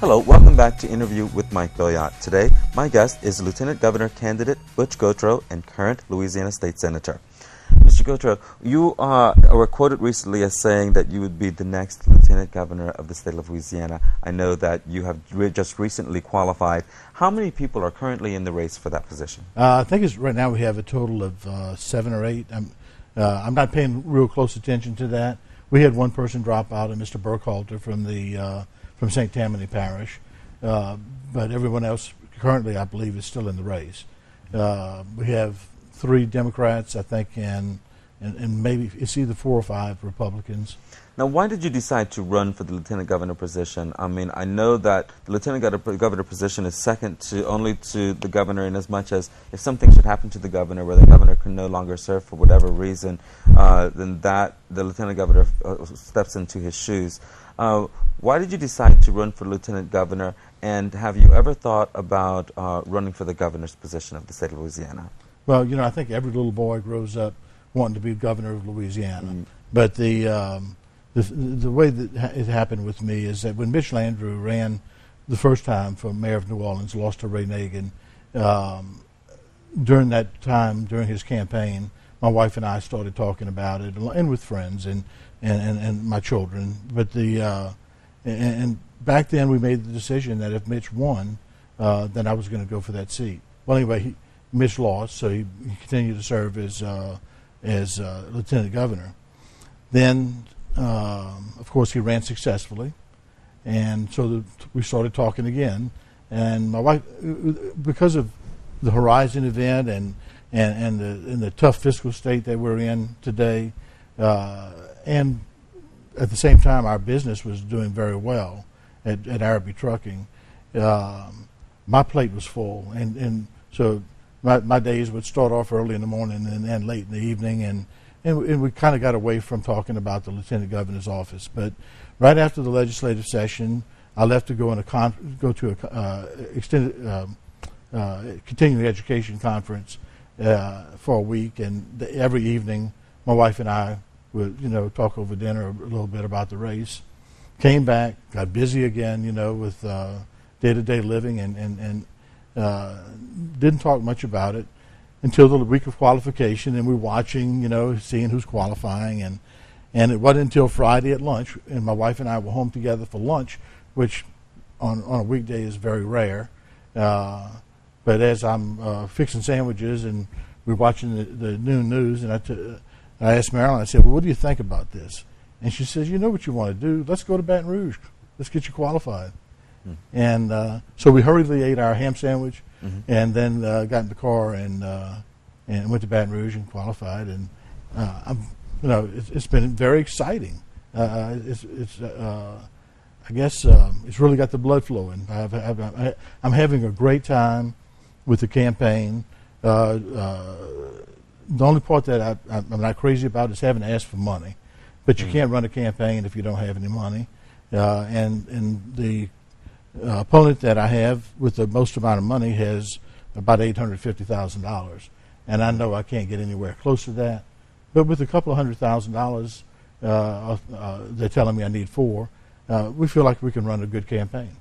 Hello, welcome back to Interview with Mike Billiot. Today, my guest is Lieutenant Governor candidate Butch Gautreaux and current Louisiana State Senator. Mr. Gautreaux, you were quoted recently as saying that you would be the next Lieutenant Governor of the state of Louisiana. I know that you have just recently qualified. How many people are currently in the race for that position? I think right now we have a total of 7 or 8. I'm not paying real close attention to that. We had one person drop out, and Mr. Burkhalter from St. Tammany Parish, but everyone else currently, I believe, is still in the race. We have 3 Democrats, I think, and maybe it's either 4 or 5 Republicans. Now, why did you decide to run for the Lieutenant Governor position? I mean, I know that the Lieutenant Governor position is second only to the governor, in as much as if something should happen to the governor where the governor can no longer serve for whatever reason, then the Lieutenant Governor steps into his shoes. Why did you decide to run for Lieutenant Governor, and have you ever thought about running for the governor's position of the state of Louisiana? Well, you know, I think every little boy grows up wanting to be governor of Louisiana. Mm-hmm. But the way that it happened with me is that when Mitch Landrieu ran the first time for mayor of New Orleans, lost to Ray Nagin, during that time, during his campaign, my wife and I started talking about it, and with friends and my children. But and back then we made the decision that if Mitch won, then I was going to go for that seat. Well, anyway, Mitch lost, so he continued to serve as Lieutenant Governor. Then, of course, he ran successfully, and so we started talking again. And my wife, because of the Horizon event and the tough fiscal state that we're in today, and at the same time our business was doing very well at Araby Trucking, my plate was full, and so my days would start off early in the morning and end late in the evening, and we kind of got away from talking about the Lieutenant Governor's office. But right after the legislative session, I left to go to a extended continuing education conference for a week, and every evening my wife and I would, talk over dinner a little bit about the race. Came back, got busy again, with day-to-day living, and didn't talk much about it until the week of qualification, and we're watching, seeing who's qualifying, and it wasn't until Friday at lunch, and my wife and I were home together for lunch, which on a weekday is very rare. But as I'm fixing sandwiches and we're watching the noon news, and I asked Marilyn, I said, well, what do you think about this? And she says, you know what you want to do? Let's go to Baton Rouge. Let's get you qualified. And so we hurriedly ate our ham sandwich, and then got in the car and went to Baton Rouge and qualified. And it's been very exciting. I guess it's really got the blood flowing. I'm having a great time with the campaign. The only part that I'm not crazy about is having to ask for money, but you can't run a campaign if you don't have any money. And the opponent that I have with the most amount of money has about $850,000, and I know I can't get anywhere close to that. But with a couple of $100,000, they're telling me I need 4. We feel like we can run a good campaign.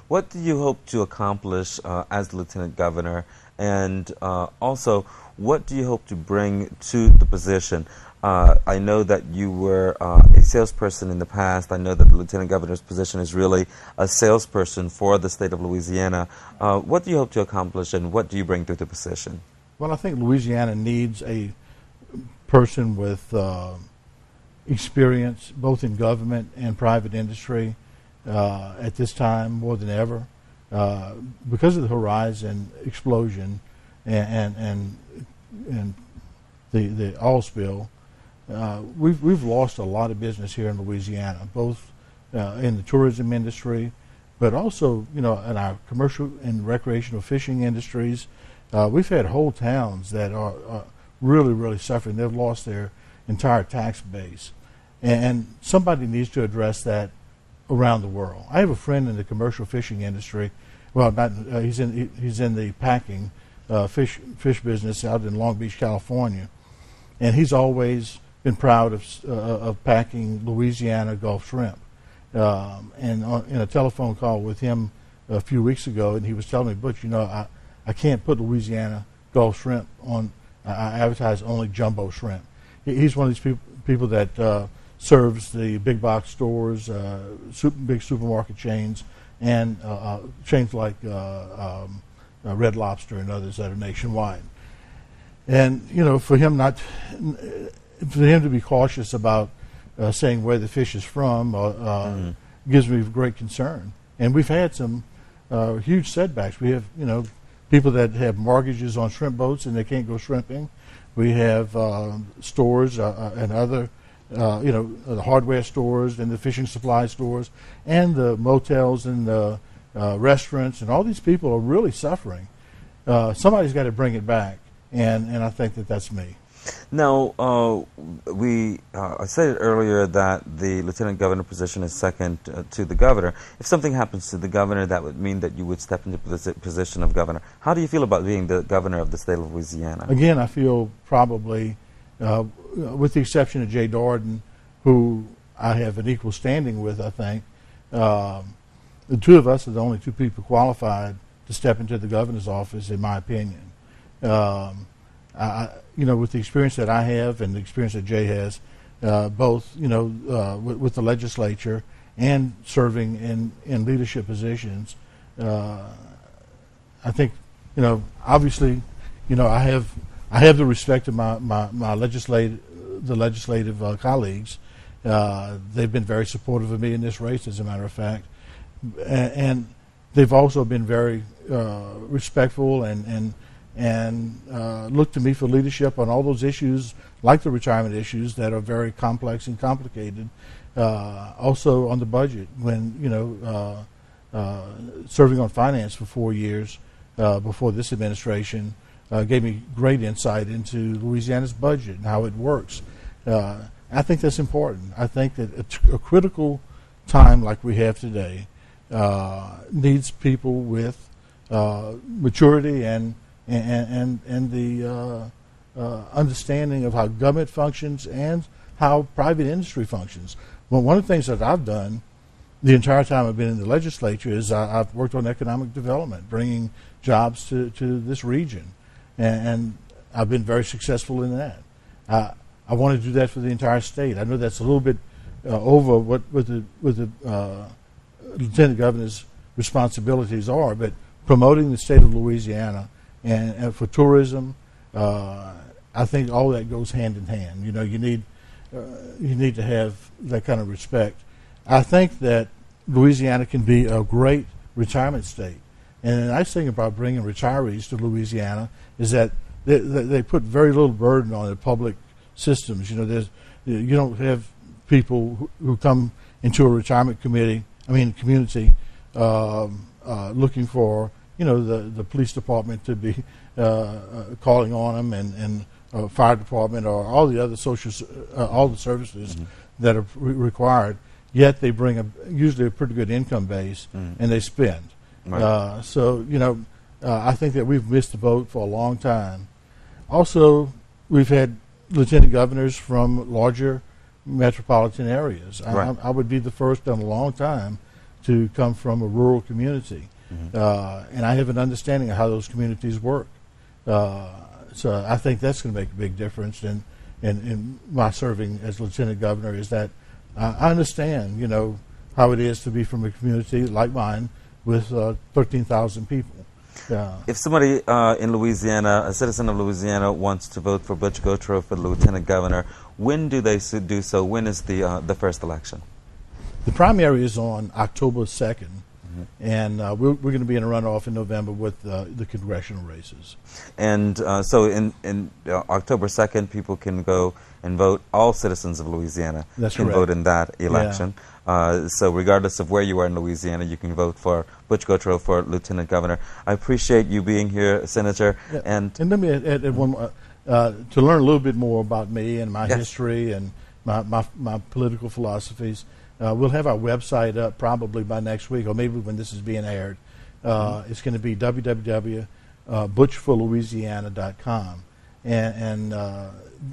What do you hope to accomplish as Lieutenant Governor, and also what do you hope to bring to the position? I know that you were a salesperson in the past. I know that the Lieutenant Governor's position is really a salesperson for the state of Louisiana. What do you hope to accomplish, and what do you bring to the position? Well, I think Louisiana needs a person with experience both in government and private industry at this time more than ever. Because of the Horizon explosion and the oil spill, we've lost a lot of business here in Louisiana, both in the tourism industry, but also in our commercial and recreational fishing industries. We've had whole towns that are really, really suffering. They've lost their entire tax base, and somebody needs to address that around the world. I have a friend in the commercial fishing industry. Well, he's in the packing fish business out in Long Beach, California, and he's always been proud of packing Louisiana Gulf shrimp. in a telephone call with him a few weeks ago, and he was telling me, Butch, I can't put Louisiana Gulf shrimp on. I advertise only jumbo shrimp. He's one of these people that serves the big box stores, big supermarket chains, and chains like Red Lobster and others that are nationwide. And for him to be cautious about saying where the fish is from gives me great concern. And we've had some huge setbacks. We have people that have mortgages on shrimp boats and they can't go shrimping. We have stores and other, the hardware stores and the fishing supply stores and the motels and the restaurants, and all these people are really suffering. Somebody's got to bring it back, and I think that's me. Now, I said earlier that the lieutenant governor position is second to the governor. If something happens to the governor, that would mean that you would step into the position of governor. How do you feel about being the governor of the state of Louisiana? Again, I feel probably, with the exception of Jay Darden, who I have an equal standing with, I think, the two of us are the only two people qualified to step into the governor's office, in my opinion. With the experience that I have and the experience that Jay has, both with the legislature and serving in leadership positions, I think obviously I have the respect of my legislative colleagues. They've been very supportive of me in this race, as a matter of fact, and they've also been very respectful and look to me for leadership on all those issues, like the retirement issues that are very complex and complicated. Also on the budget, when serving on finance for 4 years before this administration gave me great insight into Louisiana's budget and how it works. I think that's important. I think that a critical time like we have today needs people with maturity and the understanding of how government functions and how private industry functions. Well, one of the things that I've done the entire time I've been in the legislature is I've worked on economic development, bringing jobs to this region, and I've been very successful in that. I want to do that for the entire state. I know that's a little bit over what the lieutenant governor's responsibilities are, but promoting the state of Louisiana and for tourism, I think all that goes hand in hand. You need to have that kind of respect. I think that Louisiana can be a great retirement state, and the nice thing about bringing retirees to Louisiana is that they put very little burden on the public systems. You don't have people who come into a retirement community looking for the police department to be calling on them and fire department or all the other all the services that are required. Yet they bring usually a pretty good income base and they spend. Right. I think that we've missed the boat for a long time. Also, we've had lieutenant governors from larger metropolitan areas. Right. I would be the first in a long time to come from a rural community. And I have an understanding of how those communities work. So I think that's going to make a big difference in my serving as lieutenant governor, is that I understand, how it is to be from a community like mine with 13,000 people. If somebody in Louisiana, a citizen of Louisiana, wants to vote for Butch Gautreaux for lieutenant governor, when do they do so? When is the first election? The primary is on October 2nd. And we're going to be in a runoff in November with the congressional races. And so in October 2nd, people can go and vote. All citizens of Louisiana can vote in that election. Yeah. So regardless of where you are in Louisiana, you can vote for Butch Gautreaux for lieutenant governor. I appreciate you being here, Senator. Yeah. And let me add one more. To learn a little bit more about me and my history and my political philosophies, we'll have our website up probably by next week, or maybe when this is being aired. It's going to be www.butchforlouisiana.com, and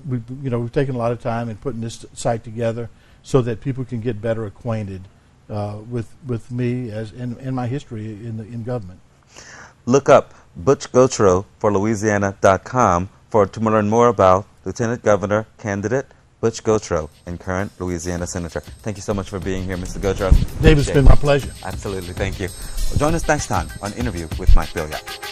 we've taken a lot of time in putting this site together so that people can get better acquainted with me as in my history in government. Look up Butch Gautreaux for Louisiana.com to learn more about Lieutenant Governor candidate Butch Gautreaux and current Louisiana Senator. Thank you so much for being here, Mr. Gautreaux. David, it's been my pleasure. Absolutely, thank you. Join us next time on Interview with Mike Billiot.